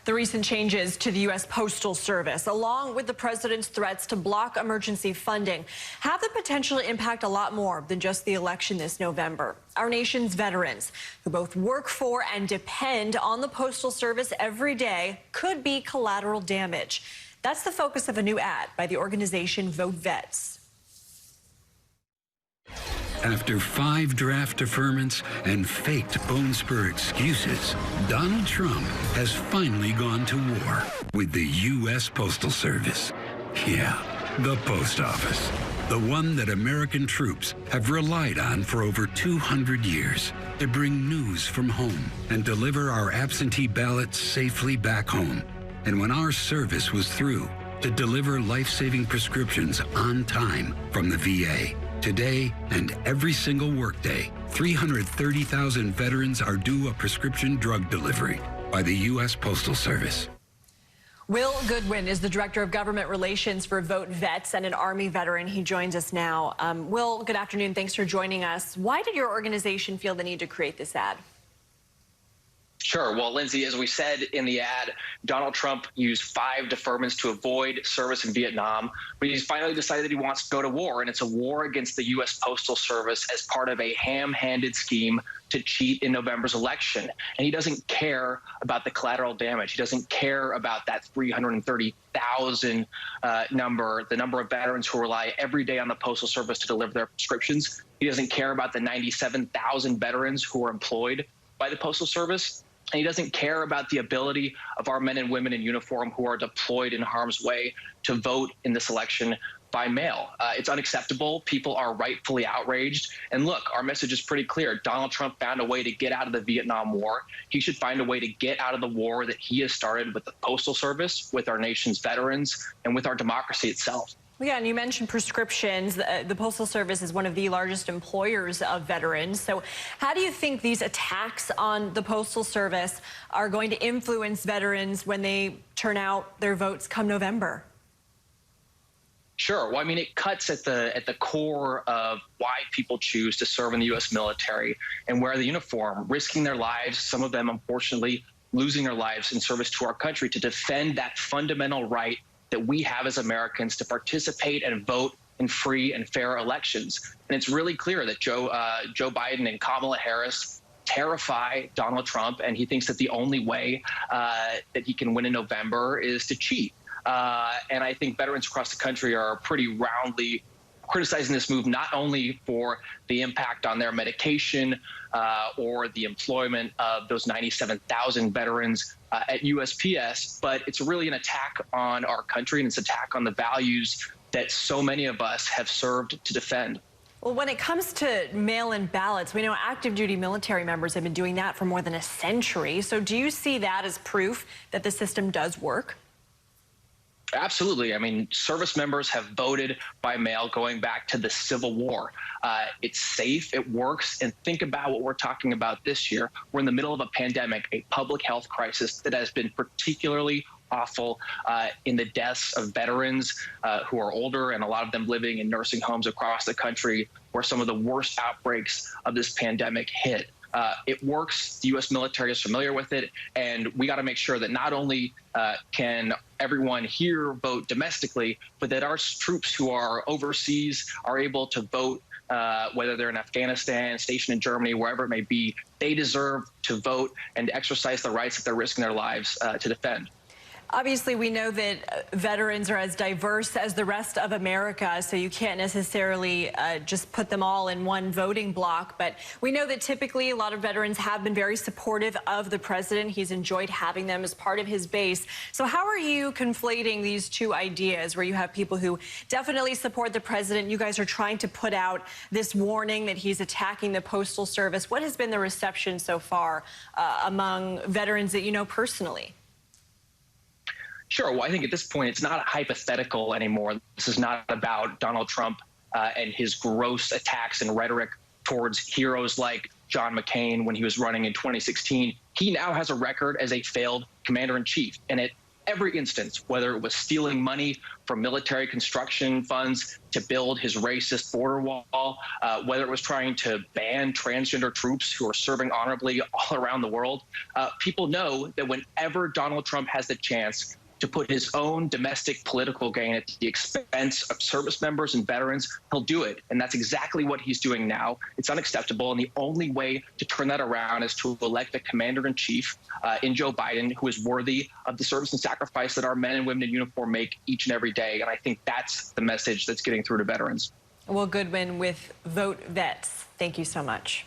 The recent changes to the U.S. Postal Service, along with the president's threats to block emergency funding, have the potential to impact a lot more than just the election this November. Our nation's veterans, who both work for and depend on the Postal Service every day, could be collateral damage. That's the focus of a new ad by the organization VoteVets. After 5 draft deferments and faked bone spur excuses, Donald Trump has finally gone to war with the U.S. Postal Service. Yeah, the post office. The one that American troops have relied on for over 200 years to bring news from home and deliver our absentee ballots safely back home. And when our service was through, to deliver life-saving prescriptions on time from the VA. Today and every single workday, 330,000 veterans are due a prescription drug delivery by the U.S. Postal Service. Will Goodwin is the Director of Government Relations for VoteVets and an Army veteran. He joins us now. Will, good afternoon. Thanks for joining us. Why did your organization feel the need to create this ad? Sure. Well, Lindsay, as we said in the ad, Donald Trump used 5 deferments to avoid service in Vietnam, but he's finally decided that he wants to go to war, and it's a war against the U.S. Postal Service as part of a ham-handed scheme to cheat in November's election. And he doesn't care about the collateral damage. He doesn't care about that 330,000 number, the number of veterans who rely every day on the Postal Service to deliver their prescriptions. He doesn't care about the 97,000 veterans who are employed by the Postal Service. And he doesn't care about the ability of our men and women in uniform who are deployed in harm's way to vote in this election by mail. It's unacceptable. People are rightfully outraged. And look, our message is pretty clear. Donald Trump found a way to get out of the Vietnam War. He should find a way to get out of the war that he has started with the Postal Service, with our nation's veterans, and with our democracy itself. Yeah, and you mentioned prescriptions. The Postal Service is one of the largest employers of veterans. So how do you think these attacks on the Postal Service are going to influence veterans when they turn out their votes come November? Sure. Well, I mean, it cuts at the core of why people choose to serve in the U.S. military and wear the uniform, risking their lives, some of them, unfortunately, losing their lives in service to our country to defend that fundamental right that we have as Americans to participate and vote in free and fair elections. And it's really clear that Joe Biden and Kamala Harris terrify Donald Trump, and he thinks that the only way that he can win in November is to cheat. And I think veterans across the country are pretty roundly criticizing this move, not only for the impact on their medication or the employment of those 97,000 veterans at USPS, but it's really an attack on our country, and it's an attack on the values that so many of us have served to defend. Well, when it comes to mail-in ballots, we know active duty military members have been doing that for more than a century. So do you see that as proof that the system does work? Absolutely. I mean, service members have voted by mail going back to the Civil War. It's safe, it works, and think about what we're talking about this year. We're in the middle of a pandemic, a public health crisis that has been particularly awful in the deaths of veterans who are older, and a lot of them living in nursing homes across the country where some of the worst outbreaks of this pandemic hit. It works. The U.S. military is familiar with it, and we got to make sure that not only can everyone here vote domestically, but that our troops who are overseas are able to vote, whether they're in Afghanistan, stationed in Germany, wherever it may be. They deserve to vote and exercise the rights that they're risking their lives to defend. Obviously, we know that veterans are as diverse as the rest of America, so you can't necessarily just put them all in one voting block. But we know that typically a lot of veterans have been very supportive of the president. He's enjoyed having them as part of his base. So how are you conflating these two ideas, where you have people who definitely support the president? You guys are trying to put out this warning that he's attacking the Postal Service. What has been the reception so far among veterans that you know personally? Sure. Well, I think at this point, it's not hypothetical anymore. This is not about Donald Trump and his gross attacks and rhetoric towards heroes like John McCain when he was running in 2016. He now has a record as a failed commander-in-chief, and it every instance, whether it was stealing money from military construction funds to build his racist border wall, whether it was trying to ban transgender troops who are serving honorably all around the world. People know that whenever Donald Trump has the chance to put his own domestic political gain at the expense of service members and veterans, he'll do it. And that's exactly what he's doing now. It's unacceptable. And the only way to turn that around is to elect a commander-in-chief in Joe Biden who is worthy of the service and sacrifice that our men and women in uniform make each and every day. And I think that's the message that's getting through to veterans. Well, Goodwin with VoteVets, thank you so much.